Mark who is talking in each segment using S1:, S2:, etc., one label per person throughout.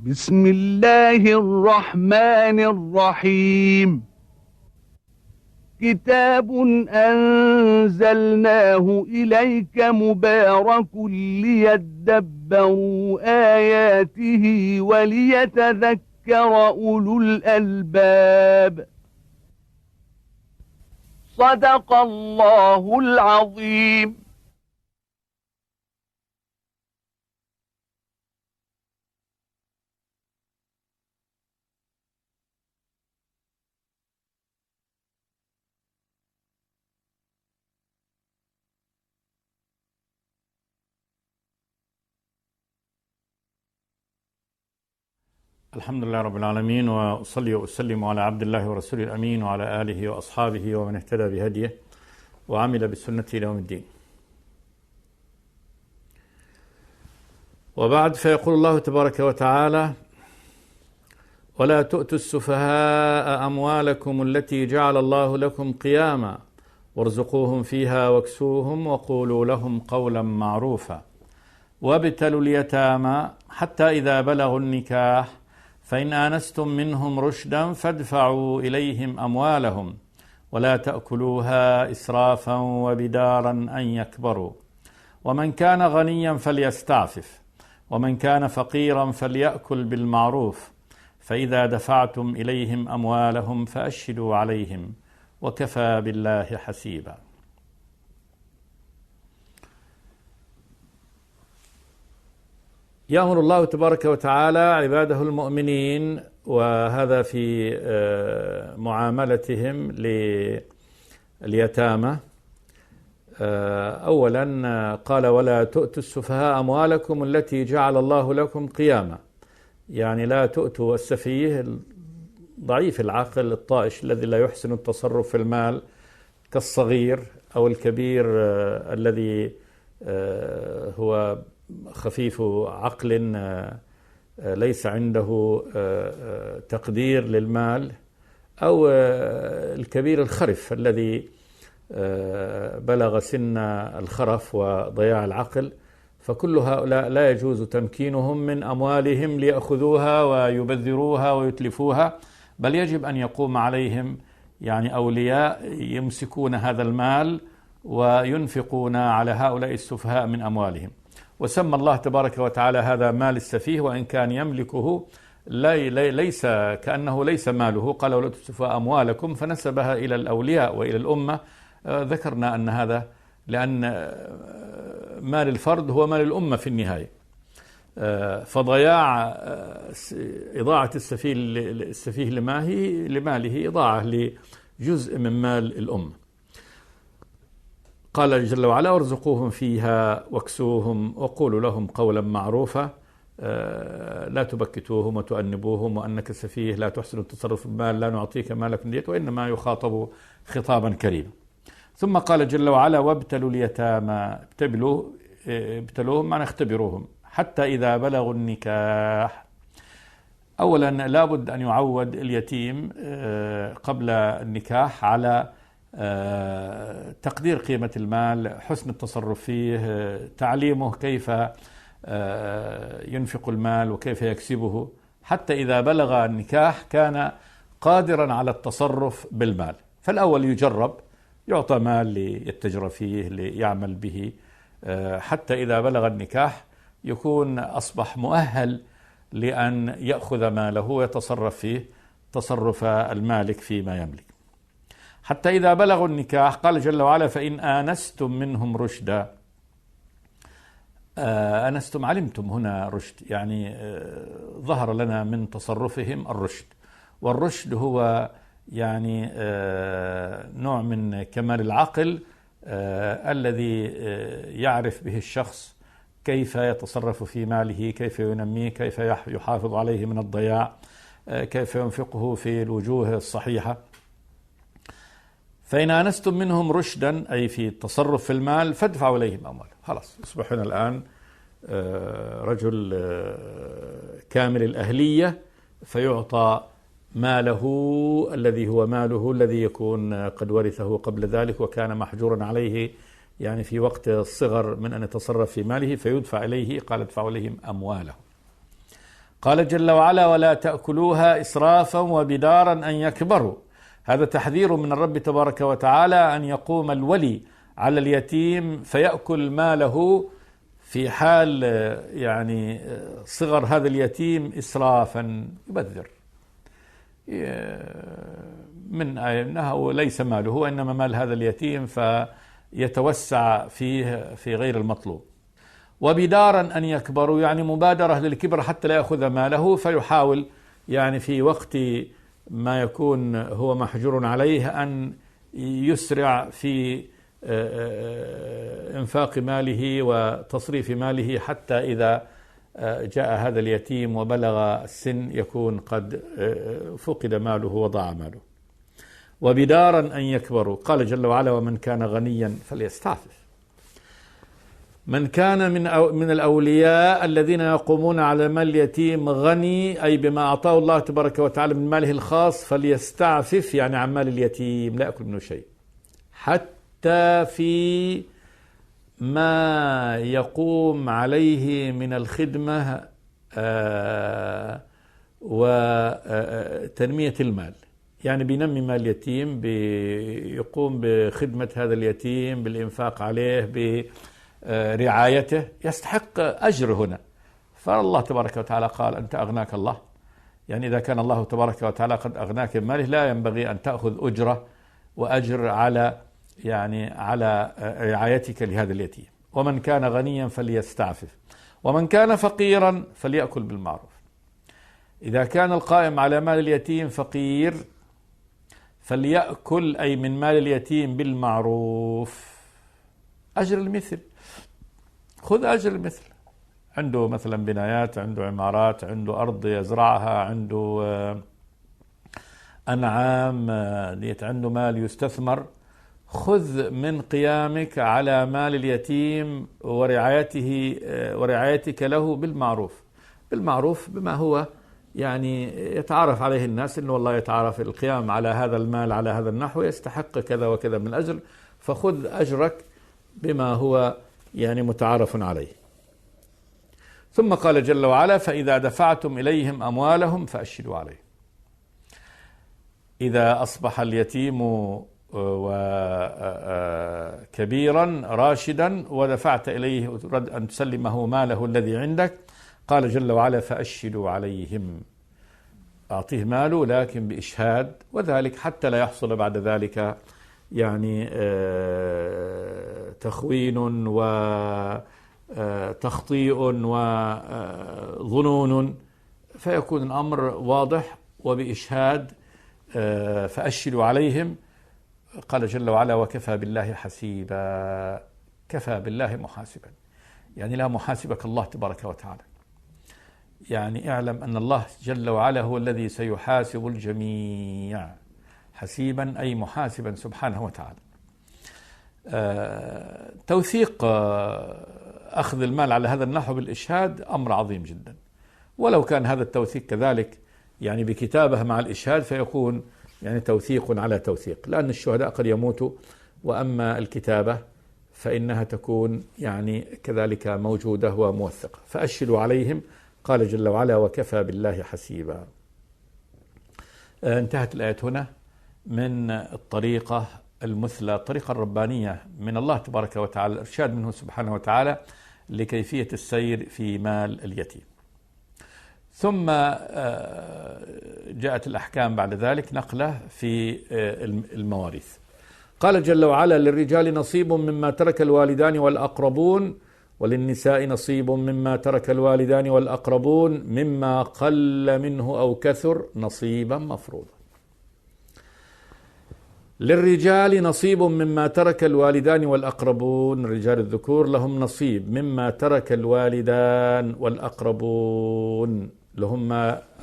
S1: بسم الله الرحمن الرحيم. كتاب أنزلناه إليك مبارك ليدبروا آياته وليتذكر أولو الألباب. صدق الله العظيم.
S2: الحمد لله رب العالمين، وأصلي وأسلم على عبد الله ورسوله الأمين وعلى آله وأصحابه ومن اهتدى بهديه وعمل بسنته إلى يوم الدين. وبعد، فيقول الله تبارك وتعالى: ولا تؤتوا السفهاء أموالكم التي جعل الله لكم قياما وارزقوهم فيها واكسوهم وقولوا لهم قولا معروفا وابتلوا اليتامى حتى إذا بلغوا النكاح فإن آنستم منهم رشدا فادفعوا إليهم أموالهم ولا تأكلوها إسرافا وبدارا أن يكبروا ومن كان غنيا فليستعفف ومن كان فقيرا فليأكل بالمعروف فإذا دفعتم إليهم أموالهم فأشهدوا عليهم وكفى بالله حسيبا. يأمر الله تبارك وتعالى عباده المؤمنين، وهذا في معاملتهم لليتامى. أولا قال: ولا تؤتوا السفهاء أموالكم التي جعل الله لكم قياما، يعني لا تؤتوا السفيه ضعيف العقل الطائش الذي لا يحسن التصرف في المال كالصغير أو الكبير الذي هو خفيف عقل ليس عنده تقدير للمال، أو الكبير الخرف الذي بلغ سن الخرف وضياع العقل. فكل هؤلاء لا يجوز تمكينهم من أموالهم ليأخذوها ويبذروها ويتلفوها، بل يجب أن يقوم عليهم يعني أولياء يمسكون هذا المال وينفقون على هؤلاء السفهاء من أموالهم. وسمى الله تبارك وتعالى هذا مال السفيه، وإن كان يملكه ليس كأنه ليس ماله. قال: ولا تسفهوا أموالكم، فنسبها إلى الأولياء وإلى الأمة. ذكرنا أن هذا لأن مال الفرد هو مال الأمة في النهاية، فضياع إضاعة السفيه لماله إضاعة لجزء من مال الأمة. قال جل وعلا: وارزقوهم فيها واكسوهم وقولوا لهم قولا معروفا. لا تبكتوهم وتؤنبوهم، وأنك سفيه لا تحسن التصرف بالمال، لا نعطيك مالك من ديت، وإنما يخاطب خطابا كريما. ثم قال جل وعلا: وابتلوا اليتامى. ابتلوهم معنى اختبروهم حتى إذا بلغوا النكاح. أولا لابد أن يعود اليتيم قبل النكاح على تقدير قيمة المال، حسن التصرف فيه، تعليمه كيف ينفق المال وكيف يكسبه، حتى إذا بلغ النكاح كان قادرا على التصرف بالمال. فالأول يجرب، يعطى مال ليتجر فيه ليعمل به، حتى إذا بلغ النكاح يكون أصبح مؤهل لأن يأخذ ماله ويتصرف فيه تصرف المالك فيما يملك. حتى إذا بلغوا النكاح قال جل وعلا: فإن آنستم منهم رشدا. آنستم، علمتم هنا رشد، يعني ظهر لنا من تصرفهم الرشد. والرشد هو يعني نوع من كمال العقل الذي يعرف به الشخص كيف يتصرف في ماله، كيف ينميه، كيف يحافظ عليه من الضياع، كيف ينفقه في الوجوه الصحيحة. فإن آنستم منهم رشدا، أي في التصرف في المال، فادفعوا إليهم أموالهم. خلاص يصبحون الآن رجل كامل الأهلية، فيعطى ماله الذي هو ماله الذي يكون قد ورثه قبل ذلك وكان محجورا عليه يعني في وقت الصغر من أن يتصرف في ماله، فيدفع إليه. قال: ادفعوا إليهم أموالهم. قال جل وعلا: ولا تأكلوها إسرافا وبدارا أن يكبروا. هذا تحذير من الرب تبارك وتعالى أن يقوم الولي على اليتيم فيأكل ماله في حال يعني صغر هذا اليتيم إسرافا، يبذر من أنه ليس ماله، وإنما مال هذا اليتيم فيتوسع فيه في غير المطلوب. وبدارا أن يكبروا، يعني مبادرة للكبر حتى لا يأخذ ماله، فيحاول يعني في وقت ما يكون هو محجور عليه أن يسرع في إنفاق ماله وتصريف ماله، حتى إذا جاء هذا اليتيم وبلغ السن يكون قد فقد ماله وضاع ماله. وبدارا أن يكبروا. قال جل وعلا: ومن كان غنيا فليستعفف. من كان من الأولياء الذين يقومون على مال اليتيم غني، أي بما أعطاه الله تبارك وتعالى من ماله الخاص، فليستعفف يعني عن مال اليتيم لا يأكل منه شيء، حتى في ما يقوم عليه من الخدمة وتنمية المال. يعني بينمي مال اليتيم، بيقوم بخدمة هذا اليتيم، بالإنفاق عليه، برعايته، يستحق أجر هنا. فالله تبارك وتعالى قال: أنت أغناك الله. يعني إذا كان الله تبارك وتعالى قد أغناك بماله، لا ينبغي أن تأخذ أجرة وأجر على رعايتك لهذا اليتيم. ومن كان غنيا فليستعفف، ومن كان فقيرا فليأكل بالمعروف. إذا كان القائم على مال اليتيم فقير فليأكل أي من مال اليتيم بالمعروف، أجر المثل. خذ أجر المثل. عنده مثلا بنايات، عنده عمارات، عنده أرض يزرعها، عنده أنعام، عنده مال يستثمر. خذ من قيامك على مال اليتيم ورعايتك له بالمعروف. بالمعروف بما هو يعني يتعارف عليه الناس، إنه والله يتعارف القيام على هذا المال على هذا النحو يستحق كذا وكذا من الأجر، فخذ أجرك بما هو يعني متعارف عليه. ثم قال جل وعلا: فإذا دفعتم إليهم أموالهم فأشهدوا عليه. إذا أصبح اليتيم وكبيرا راشدا ودفعت إليه تريد أن تسلمه ماله الذي عندك، قال جل وعلا: فأشهدوا عليهم. أعطيه ماله لكن بإشهاد، وذلك حتى لا يحصل بعد ذلك يعني تخوين وتخطيء وظنون، فيكون الأمر واضح وبإشهاد. فأشهدوا عليهم. قال جل وعلا: وكفى بالله حسيبا. كفى بالله محاسبا، يعني لا محاسبك الله تبارك وتعالى. يعني اعلم أن الله جل وعلا هو الذي سيحاسب الجميع. حسيبا أي محاسبا سبحانه وتعالى. توثيق أخذ المال على هذا النحو بالإشهاد أمر عظيم جدا، ولو كان هذا التوثيق كذلك يعني بكتابة مع الإشهاد فيكون يعني توثيق على توثيق، لأن الشهداء قد يموتوا، وأما الكتابة فإنها تكون يعني كذلك موجودة وموثقة. فأشهدوا عليهم. قال جل وعلا: وكفى بالله حسيبا. انتهت الآية هنا من الطريقة المثلى، الطريقة الربانية من الله تبارك وتعالى، الإرشاد منه سبحانه وتعالى لكيفية السير في مال اليتيم. ثم جاءت الأحكام بعد ذلك نقلة في المواريث. قال جل وعلا: للرجال نصيب مما ترك الوالدان والأقربون، وللنساء نصيب مما ترك الوالدان والأقربون مما قل منه أو كثر نصيبا مفروضا. للرجال نصيب مما ترك الوالدان والأقربون، الرجال الذكور لهم نصيب مما ترك الوالدان والأقربون لهم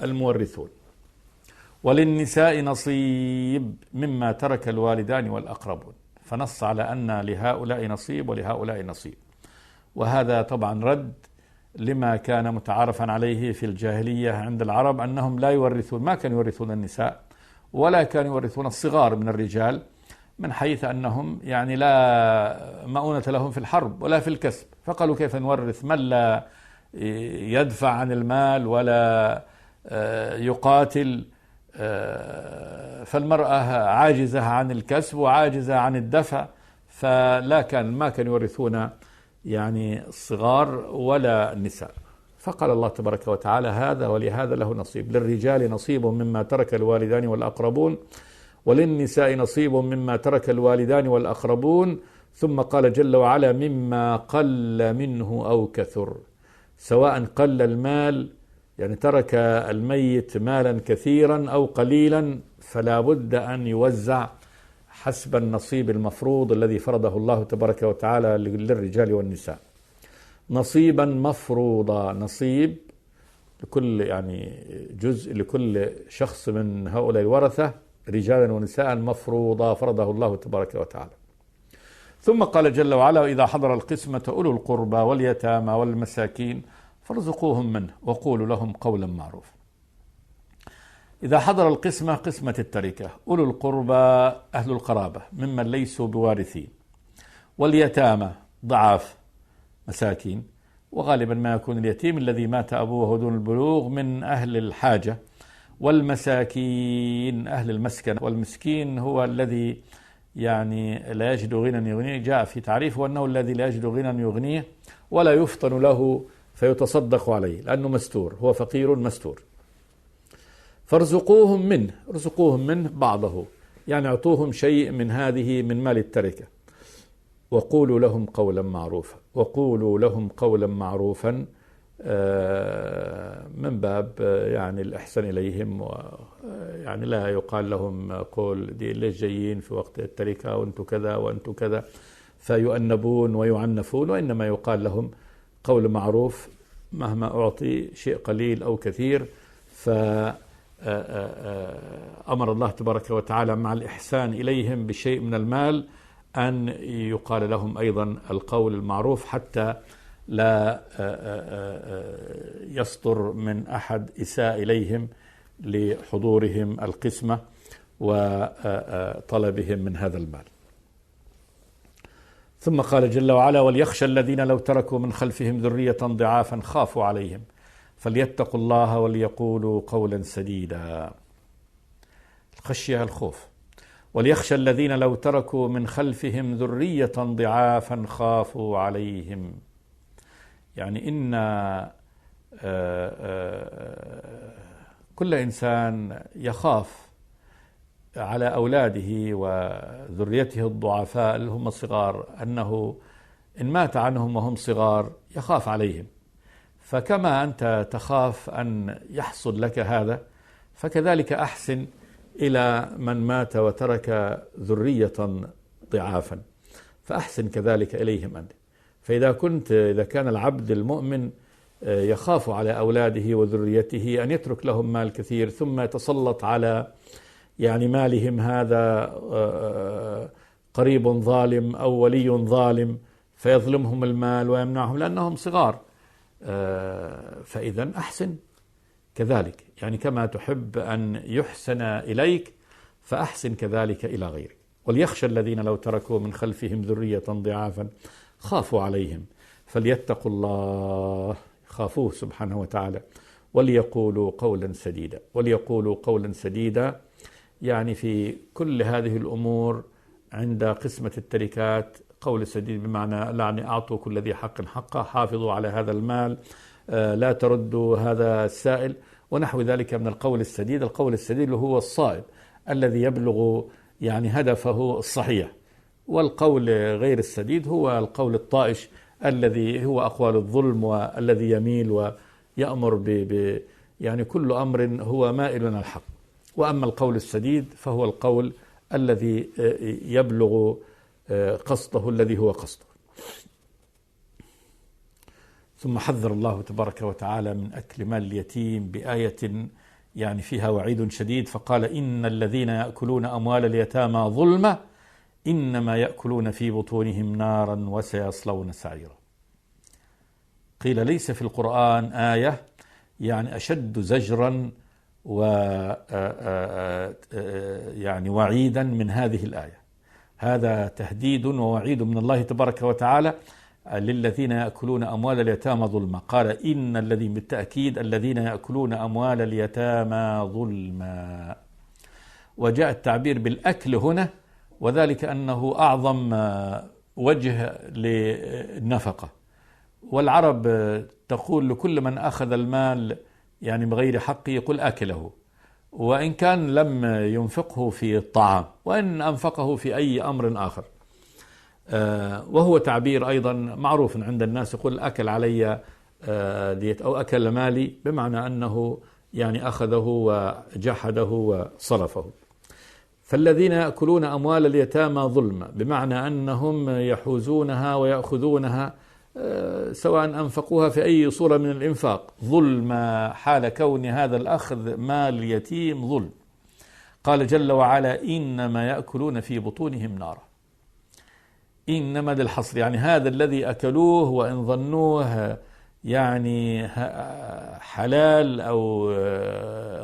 S2: المورثون. وللنساء نصيب مما ترك الوالدان والأقربون، فنص على أن لهؤلاء نصيب ولهؤلاء نصيب. وهذا طبعا رد لما كان متعارفا عليه في الجاهلية عند العرب، أنهم لا يورثون، ما كانوا يورثون النساء ولا كانوا يورثون الصغار من الرجال، من حيث أنهم يعني لا مؤونة لهم في الحرب ولا في الكسب، فقالوا كيف نورث من لا يدفع عن المال ولا يقاتل، فالمرأة عاجزة عن الكسب وعاجزة عن الدفع، ما كانوا يورثون يعني الصغار ولا النساء. فقال الله تبارك وتعالى: هذا ولهذا له نصيب، للرجال نصيب مما ترك الوالدان والأقربون وللنساء نصيب مما ترك الوالدان والأقربون. ثم قال جل وعلا: مما قل منه أو كثر، سواء قل المال يعني ترك الميت مالا كثيرا أو قليلا، فلا بد أن يوزع حسب النصيب المفروض الذي فرضه الله تبارك وتعالى للرجال والنساء. نصيبا مفروضا، نصيب لكل يعني جزء لكل شخص من هؤلاء الورثة رجالا ونساء مفروضا فرضه الله تبارك وتعالى. ثم قال جل وعلا: وإذا حضر القسمة أولو القربى واليتامى والمساكين فارزقوهم منه وقولوا لهم قولا معروفا. إذا حضر القسمة، قسمة التركة، أولو القربى أهل القرابة ممن ليسوا بوارثين، واليتامى ضعاف مساكين، وغالبا ما يكون اليتيم الذي مات أبوه دون البلوغ من أهل الحاجة، والمساكين أهل المسكن. والمسكين هو الذي يعني لا يجد غنى يغنيه، جاء في تعريفه أنه الذي لا يجد غنى يغنيه ولا يفطن له فيتصدق عليه لأنه مستور، هو فقير مستور. فارزقوهم منه، ارزقوهم منه بعضه، يعني اعطوهم شيء من هذه من مال التركة، وقولوا لهم قولا معروفا. وقولوا لهم قولا معروفا من باب يعني الإحسان إليهم، يعني لا يقال لهم قول دي ليش جايين في وقت التركة وأنتوا كذا وأنتوا كذا فيؤنبون ويعنفون، وإنما يقال لهم قول معروف مهما أعطي شيء قليل أو كثير. فأمر الله تبارك وتعالى مع الإحسان إليهم بشيء من المال أن يقال لهم أيضا القول المعروف، حتى لا يصدر من أحد إساءة إليهم لحضورهم القسمة وطلبهم من هذا المال. ثم قال جل وعلا: وليخشى الذين لو تركوا من خلفهم ذرية ضعافا خافوا عليهم فليتقوا الله وليقولوا قولا سديدا. الخشية الخوف. وليخشى الذين لو تركوا من خلفهم ذرية ضعافا خافوا عليهم، يعني إن كل إنسان يخاف على أولاده وذريته الضعفاء اللي هم الصغار، أنه إن مات عنهم وهم صغار يخاف عليهم. فكما أنت تخاف أن يحصل لك هذا، فكذلك أحسن إلى من مات وترك ذرية ضعافا، فأحسن كذلك إليهم أنت. إذا كان العبد المؤمن يخاف على أولاده وذريته أن يترك لهم مال كثير ثم يتسلط على يعني مالهم هذا قريب ظالم أو ولي ظالم فيظلمهم المال ويمنعهم لأنهم صغار، فإذا أحسن كذلك، يعني كما تحب أن يحسن إليك فأحسن كذلك إلى غيرك. وليخشى الذين لو تركوا من خلفهم ذرية ضعافا خافوا عليهم فليتقوا الله، خافوه سبحانه وتعالى، وليقولوا قولا سديدا. وليقولوا قولا سديدا يعني في كل هذه الأمور عند قسمة التركات قول سديد بمعنى يعني أعطوا كل ذي حق حقه، حافظوا على هذا المال، لا تردوا هذا السائل ونحو ذلك من القول السديد. القول السديد هو الصائب الذي يبلغ يعني هدفه الصحيح، والقول غير السديد هو القول الطائش الذي هو أقوال الظلم والذي يميل ويأمر يعني كل أمر هو مائل عن الحق. وأما القول السديد فهو القول الذي يبلغ قصده الذي هو قصده. ثم حذر الله تبارك وتعالى من أكل مال اليتيم بآية يعني فيها وعيد شديد، فقال: إن الذين يأكلون أموال اليتامى ظلما إنما يأكلون في بطونهم نارا وسيصلون سعيرا. قيل ليس في القرآن آية يعني أشد زجرا يعني وعيدا من هذه الآية. هذا تهديد ووعيد من الله تبارك وتعالى للذين يأكلون أموال اليتامى ظلما، قال إن الذين، بالتأكيد الذين يأكلون أموال اليتامى ظلما. وجاء التعبير بالأكل هنا، وذلك أنه أعظم وجه للنفقة. والعرب تقول لكل من أخذ المال يعني بغير حقه يقول أكله، وإن كان لم ينفقه في الطعام، وإن أنفقه في أي أمر آخر. وهو تعبير أيضا معروف عند الناس، يقول أكل علي ديت أو أكل مالي، بمعنى أنه يعني أخذه وجحده وصرفه. فالذين يأكلون أموال اليتامى ظلما بمعنى أنهم يحوزونها ويأخذونها سواء أنفقوها في أي صورة من الإنفاق ظلما، حال كون هذا الأخذ مال يتيم ظلم. قال جل وعلا إنما يأكلون في بطونهم نارا. إنما للحصر، يعني هذا الذي أكلوه وإن ظنوه يعني حلال أو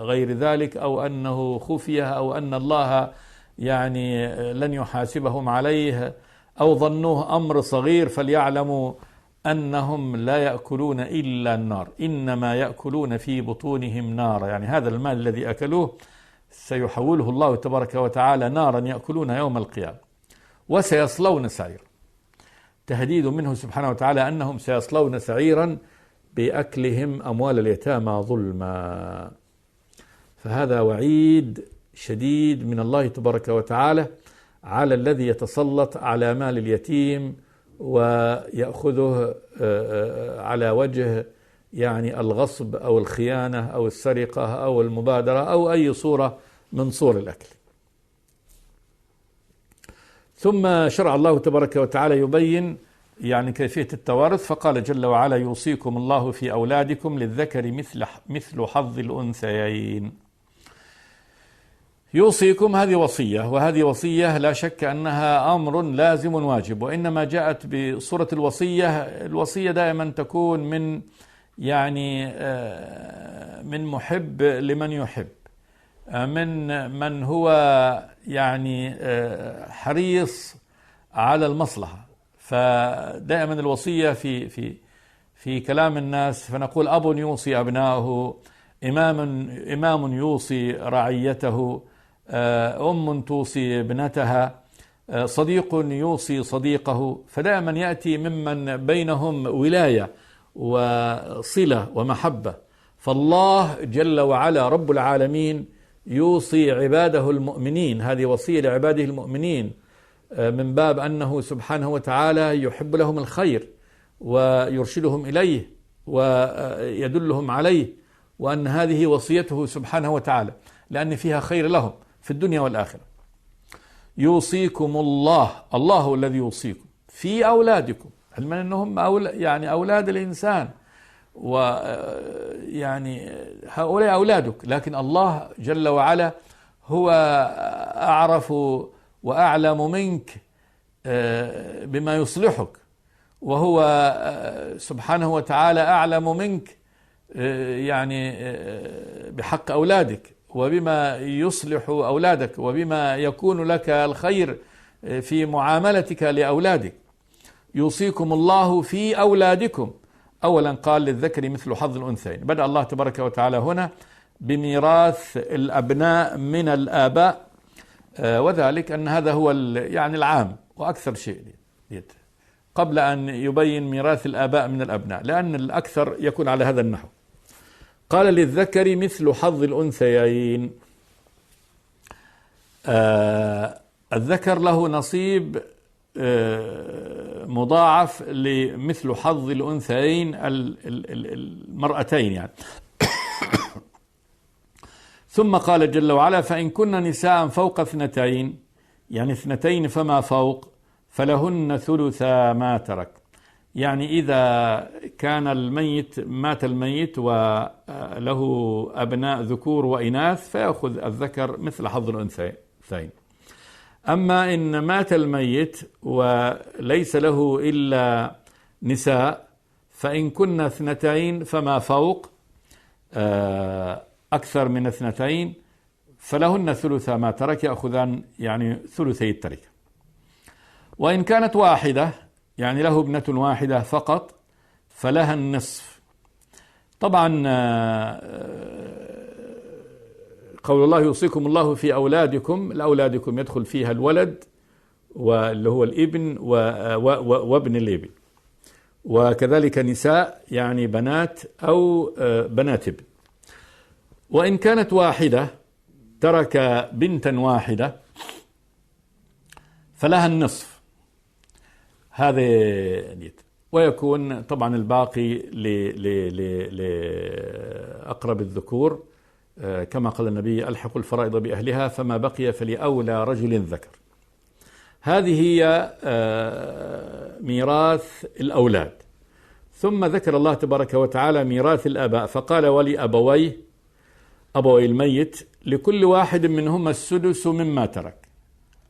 S2: غير ذلك، أو أنه خفية، أو أن الله يعني لن يحاسبهم عليه، أو ظنوه أمر صغير، فليعلموا أنهم لا يأكلون إلا النار. إنما يأكلون في بطونهم نارا، يعني هذا المال الذي أكلوه سيحوله الله تبارك وتعالى نارا يأكلون يوم القيامة، وسيصلون سعيرا. تهديد منه سبحانه وتعالى أنهم سيصلون سعيرا بأكلهم أموال اليتامى ظلما. فهذا وعيد شديد من الله تبارك وتعالى على الذي يتسلط على مال اليتيم ويأخذه على وجه يعني الغصب أو الخيانة أو السرقة أو المبادرة أو أي صورة من صور الأكل. ثم شرع الله تبارك وتعالى يبين يعني كيفية التوارث، فقال جل وعلا يوصيكم الله في أولادكم للذكر مثل حظ الأنثيين. يوصيكم هذه وصية، وهذه وصية لا شك أنها أمر لازم واجب، وإنما جاءت بصورة الوصية. الوصية دائما تكون من يعني من محب لمن يحب، من هو يعني حريص على المصلحة. فدائما الوصية في كلام الناس، فنقول أب يوصي أبنائه، إمام يوصي رعيته، أم توصي ابنتها، صديق يوصي صديقه. فدائما يأتي ممن بينهم ولاية وصلة ومحبة. فالله جل وعلا رب العالمين يوصي عباده المؤمنين، هذه وصية لعباده المؤمنين من باب أنه سبحانه وتعالى يحب لهم الخير ويرشدهم إليه ويدلهم عليه، وأن هذه وصيته سبحانه وتعالى لأن فيها خير لهم في الدنيا والآخرة. يوصيكم الله، الله الذي يوصيكم في أولادكم، علما أنهم يعني أولاد الإنسان، ويعني هؤلاء أولادك، لكن الله جل وعلا هو أعرف وأعلم منك بما يصلحك، وهو سبحانه وتعالى أعلم منك يعني بحق أولادك وبما يصلح أولادك وبما يكون لك الخير في معاملتك لأولادك. يوصيكم الله في أولادكم. أولا قال للذكر مثل حظ الأنثيين. بدأ الله تبارك وتعالى هنا بميراث الأبناء من الآباء، وذلك أن هذا هو يعني العام وأكثر شيء قبل أن يبين ميراث الآباء من الأبناء، لأن الأكثر يكون على هذا النحو. قال للذكر مثل حظ الأنثيين. الذكر له نصيب مضاعف لمثل حظ الأنثيين المرأتين يعني. ثم قال جل وعلا فإن كن نساء فوق 2 يعني 2 فما فوق فلهن ثلثا ما ترك. يعني إذا كان مات الميت وله أبناء ذكور وإناث فيأخذ الذكر مثل حظ الأنثيين. أما إن مات الميت وليس له إلا نساء فإن كن 2 فما فوق أكثر من 2 فلهن ثلثا ما ترك، يأخذان يعني ثلثي التركة. وإن كانت واحدة يعني له ابنة واحدة فقط فلها النصف. طبعا قول الله يوصيكم الله في أولادكم، الأولادكم يدخل فيها الولد واللي هو الابن وابن الابن، وكذلك نساء يعني بنات أو بنات ابن. وإن كانت واحدة ترك بنتا واحدة فلها النصف، هذا ويكون طبعا الباقي لأقرب الذكور، كما قال النبي ألحقوا الفرائض بأهلها فما بقي فلأولى رجل ذكر. هذه هي ميراث الأولاد. ثم ذكر الله تبارك وتعالى ميراث الآباء فقال ولأبويه، أبوي الميت لكل واحد منهما السدس مما ترك.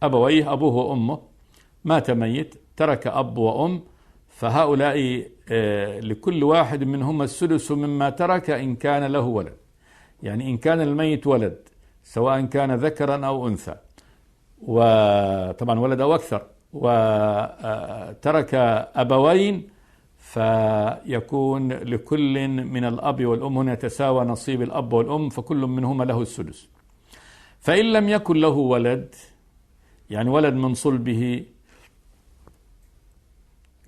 S2: أبويه أبوه وأمه، مات ميت ترك أب وأم، فهؤلاء لكل واحد منهما السدس مما ترك إن كان له ولد، يعني إن كان الميت ولد سواء كان ذكرا أو أنثى، وطبعا ولد أو أكثر، وترك أبوين فيكون لكل من الأب والأم هنا يتساوى نصيب الأب والأم، فكل منهما له السدس. فإن لم يكن له ولد، يعني ولد من صلبه،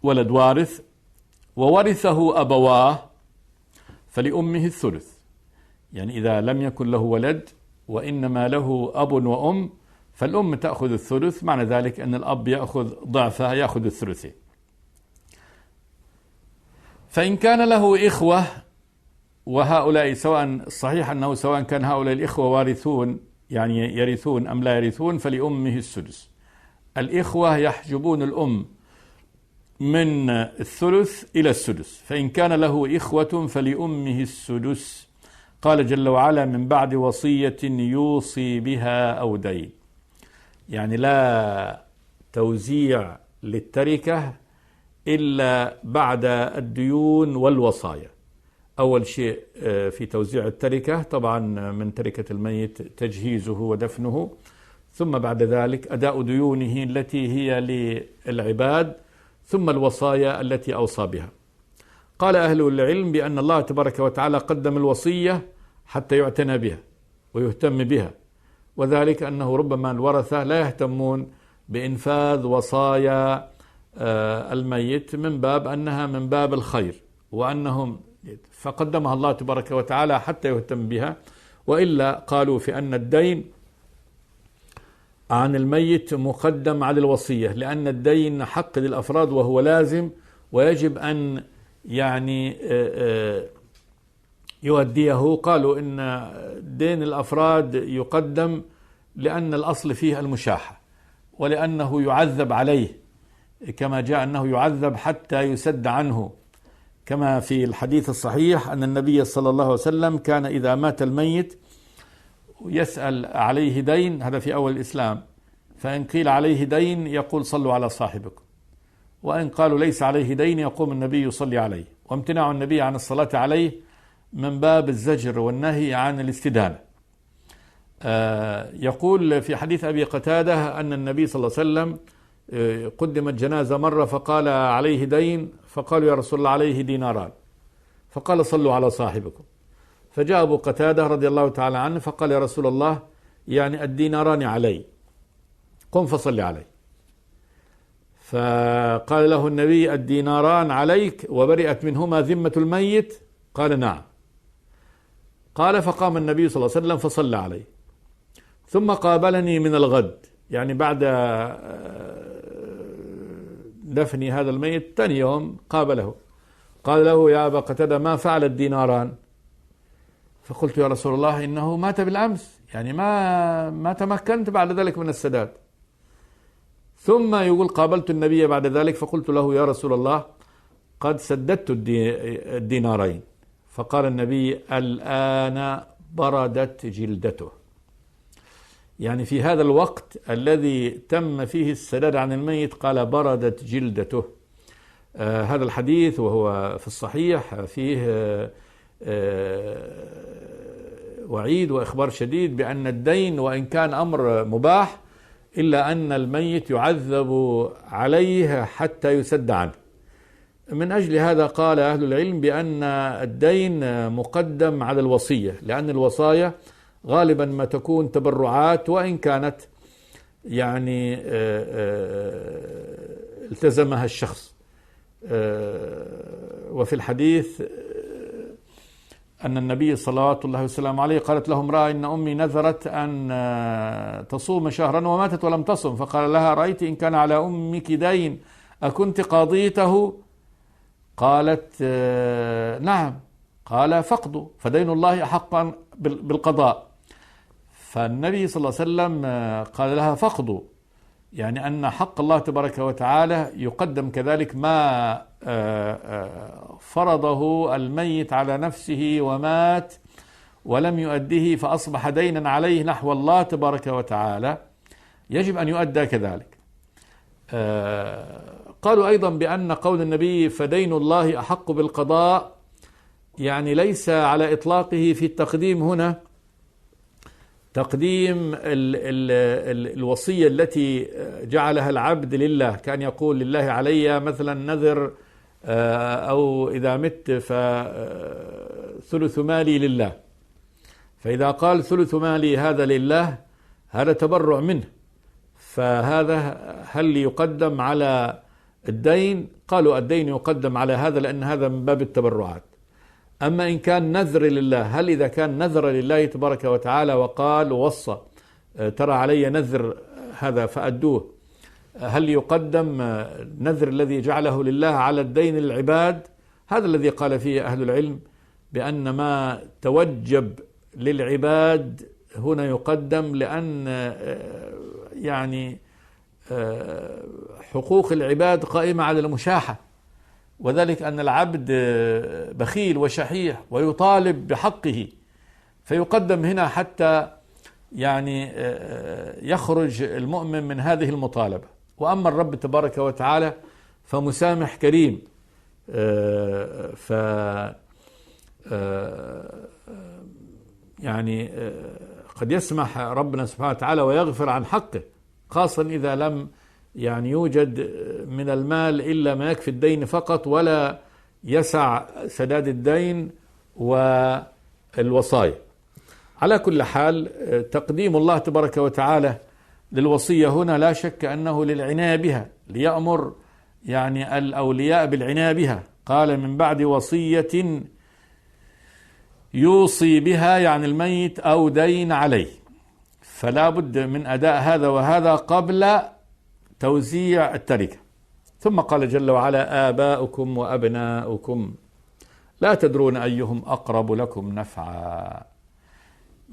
S2: ولد وارث وورثه أبواه، فلأمه الثلث. يعني إذا لم يكن له ولد وإنما له أب وأم فالأم تأخذ الثلث، معنى ذلك أن الأب يأخذ ضعفها، يأخذ الثلثين. فإن كان له إخوة، وهؤلاء سواء صحيح أنه سواء كان هؤلاء الإخوة وارثون يعني يرثون أم لا يرثون فلأمه السدس. الإخوة يحجبون الأم من الثلث إلى السدس، فإن كان له إخوة فلأمه السدس. قال جل وعلا من بعد وصية يوصي بها أو دين، يعني لا توزيع للتركة إلا بعد الديون والوصايا. أول شيء في توزيع التركة طبعا من تركة الميت تجهيزه ودفنه، ثم بعد ذلك أداء ديونه التي هي للعباد، ثم الوصايا التي أوصى بها. قال أهل العلم بأن الله تبارك وتعالى قدم الوصية حتى يعتنى بها ويهتم بها، وذلك أنه ربما الورثة لا يهتمون بإنفاذ وصايا الميت من باب أنها من باب الخير، وأنهم فقدمها الله تبارك وتعالى حتى يهتم بها. وإلا قالوا في أن الدين عن الميت مقدم على الوصية، لأن الدين حق للأفراد وهو لازم، ويجب أن يعني يؤديه. قالوا إن دين الأفراد يقدم لأن الأصل فيه المشاحة، ولأنه يعذب عليه، كما جاء أنه يعذب حتى يسد عنه، كما في الحديث الصحيح أن النبي صلى الله عليه وسلم كان إذا مات الميت يسأل عليه دين، هذا في أول الإسلام، فإن قيل عليه دين يقول صلوا على صاحبكم، وإن قالوا ليس عليه دين يقوم النبي يصلي عليه. وامتناع النبي عن الصلاة عليه من باب الزجر والنهي عن الاستدانة. يقول في حديث أبي قتادة أن النبي صلى الله عليه وسلم قدمت جنازة مرة فقال عليه دين، فقالوا يا رسول الله عليه ديناران، فقال صلوا على صاحبكم. فجاء أبو قتادة رضي الله تعالى عنه فقال يا رسول الله يعني الديناران علي، قم فصل علي. فقال له النبي الديناران عليك وبرئت منهما ذمة الميت؟ قال نعم. قال فقام النبي صلى الله عليه وسلم فصلى عليه، ثم قابلني من الغد، يعني بعد دفن هذا الميت ثاني يوم قابله، قال له يا أبا قتادة ما فعل الديناران؟ فقلت يا رسول الله إنه مات بالأمس، يعني ما تمكنت بعد ذلك من السداد. ثم يقول قابلت النبي بعد ذلك فقلت له يا رسول الله قد سددت الدينارين، فقال النبي الآن بردت جلدته، يعني في هذا الوقت الذي تم فيه السداد عن الميت قال بردت جلدته. هذا الحديث وهو في الصحيح فيه وعيد وإخبار شديد بأن الدين وإن كان أمر مباح إلا أن الميت يعذب عليه حتى يسد عنه. من أجل هذا قال أهل العلم بأن الدين مقدم على الوصية، لأن الوصايا غالبا ما تكون تبرعات، وإن كانت يعني التزمها الشخص. وفي الحديث أن النبي صلوات الله وسلامه عليه قالت له امرأة: إن أمي نذرت أن تصوم شهرا وماتت ولم تصم، فقال لها: رأيت إن كان على أمك دين أكنت قاضيته؟ قالت: نعم. قال: فاقضوا، فدين الله أحق بالقضاء. فالنبي صلى الله عليه وسلم قال لها: فاقضوا، يعني أن حق الله تبارك وتعالى يقدم كذلك ما فرضه الميت على نفسه ومات ولم يؤديه فأصبح دينا عليه نحو الله تبارك وتعالى، يجب أن يؤدى كذلك. قالوا أيضا بأن قول النبي فدين الله أحق بالقضاء يعني ليس على إطلاقه في التقديم هنا تقديم الوصية التي جعلها العبد لله، كان يقول: لله علي مثلا نذر، أو إذا مت فثلث مالي لله. فإذا قال ثلث مالي هذا لله، هذا تبرع منه، فهذا هل يقدم على الدين؟ قالوا الدين يقدم على هذا، لأن هذا من باب التبرعات. أما إن كان نذر لله، هل إذا كان نذر لله تبارك وتعالى وقال ووصى: ترى علي نذر هذا فأدوه، هل يقدم نذر الذي جعله لله على الدين للعباد؟ هذا الذي قال فيه أهل العلم بأن ما توجب للعباد هنا يقدم، لأن يعني حقوق العباد قائمة على المشاحة، وذلك أن العبد بخيل وشحيح ويطالب بحقه، فيقدم هنا حتى يعني يخرج المؤمن من هذه المطالبة. وأما الرب تبارك وتعالى فمسامح كريم، يعني قد يسمح ربنا سبحانه وتعالى ويغفر عن حقه، خاصة إذا لم يعني يوجد من المال إلا ما يكفي الدين فقط، ولا يسع سداد الدين والوصايا. على كل حال، تقديم الله تبارك وتعالى للوصية هنا لا شك أنه للعناية بها، ليأمر يعني الأولياء بالعناية بها. قال: من بعد وصية يوصي بها، يعني الميت، أو دين عليه، فلا بد من أداء هذا وهذا قبل توزيع التركة. ثم قال جل وعلا: آباؤكم وأبناؤكم لا تدرون أيهم أقرب لكم نفعا،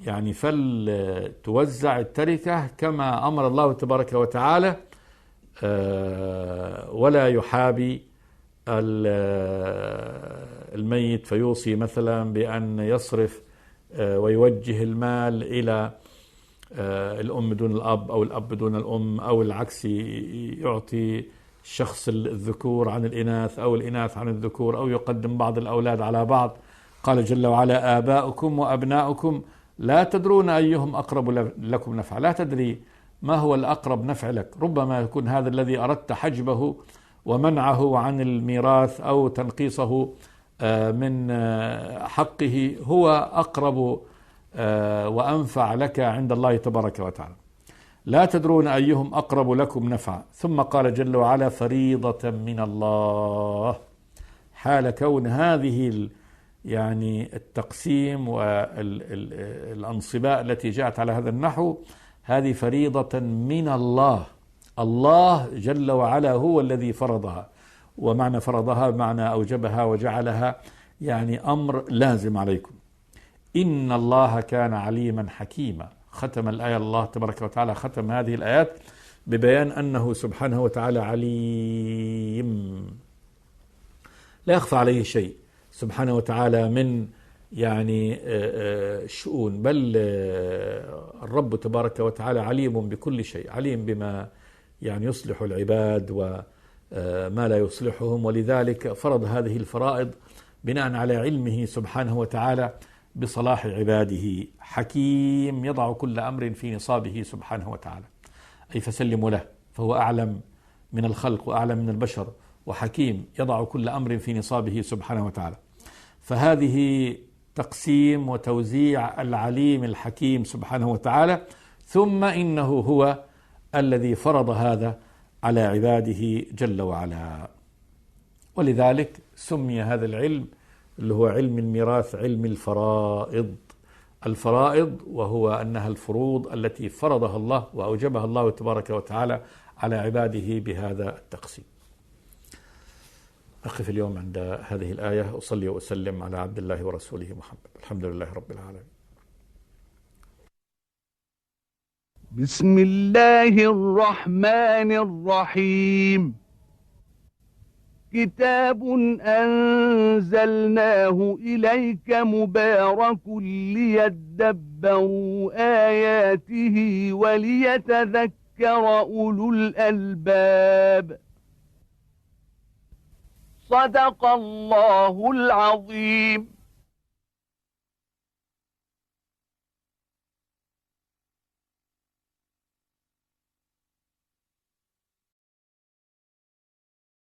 S2: يعني فلتوزع التركة كما أمر الله تبارك وتعالى، ولا يحابي الميت فيوصي مثلا بأن يصرف ويوجه المال إلى الأم دون الأب، أو الأب دون الأم، أو العكس، يعطي الشخص الذكور عن الإناث أو الإناث عن الذكور، أو يقدم بعض الأولاد على بعض. قال جل وعلا: آباؤكم وأبناؤكم لا تدرون أيهم أقرب لكم نفعا، لا تدري ما هو الأقرب نفع لك، ربما يكون هذا الذي أردت حجبه ومنعه عن الميراث أو تنقيصه من حقه هو أقرب وأنفع لك عند الله تبارك وتعالى. لا تدرون أيهم أقرب لكم نفعا. ثم قال جل وعلا: فريضة من الله، حال كون هذه يعني التقسيم والأنصباء التي جاءت على هذا النحو، هذه فريضة من الله. الله جل وعلا هو الذي فرضها، ومعنى فرضها بمعنى أوجبها وجعلها، يعني أمر لازم عليكم. إن الله كان عليما حكيما. ختم الآية الله تبارك وتعالى ختم هذه الآيات ببيان أنه سبحانه وتعالى عليم، لا يخفى عليه شيء سبحانه وتعالى من يعني شؤون، بل الرب تبارك وتعالى عليم بكل شيء، عليم بما يعني يصلح العباد وما لا يصلحهم، ولذلك فرض هذه الفرائض بناء على علمه سبحانه وتعالى بصلاح عباده. حكيم، يضع كل أمر في نصابه سبحانه وتعالى. أي فسلموا له، فهو أعلم من الخلق وأعلم من البشر وحكيم يضع كل أمر في نصابه سبحانه وتعالى. فهذه تقسيم وتوزيع العليم الحكيم سبحانه وتعالى. ثم إنه هو الذي فرض هذا على عباده جل وعلا، ولذلك سمي هذا العلم اللي هو علم الميراث علم الفرائض. الفرائض وهو أنها الفروض التي فرضها الله وأوجبها الله تبارك وتعالى على عباده بهذا التقسيم. أقف اليوم عند هذه الآية، أصلي وأسلم على عبد الله ورسوله محمد. الحمد لله رب العالمين.
S1: بسم الله الرحمن الرحيم. كتاب أنزلناه إليك مبارك ليدبروا آياته وليتذكر أولو الألباب. صدق الله العظيم.